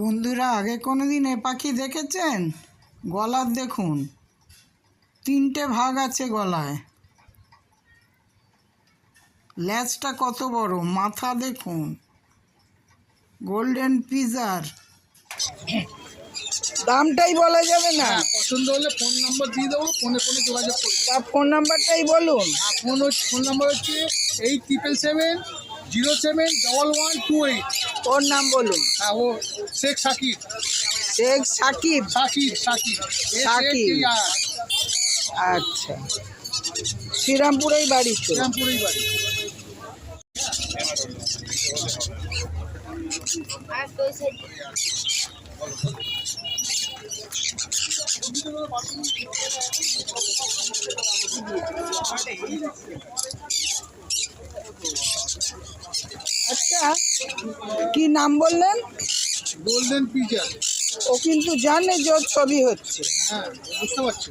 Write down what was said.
বন্ধুরা, আগে কোনোদিন এ পাখি দেখেছেন? গলার দেখুন, 3টে ভাগ আছে গলায়। লেজটা কত বড়, মাথা দেখুন। গোল্ডেন পিজার। দামটাই বলা যাবে না? পছন্দ হলে ফোন নাম্বার দিয়ে দেবো, ফোনে যোগাযোগ করবো। তার ফোন নাম্বারটাই বলুন। ফোন নাম্বার হচ্ছে 8777071128। ওর নাম বলুন। হ্যাঁ, ও শেখ সাকিব। শেখ সাকিব। সাকিব সাকিব সাকিব। আচ্ছা, শ্রীরামপুরেই বাড়ি তো? শ্রীরামপুরেই বাড়ি। আচ্ছা, কি নাম বললেন? গোল্ডেন পিজার। ও কিন্তু জানে যে ওর ছবি হচ্ছে। হ্যাঁ, বুঝতে পারছো।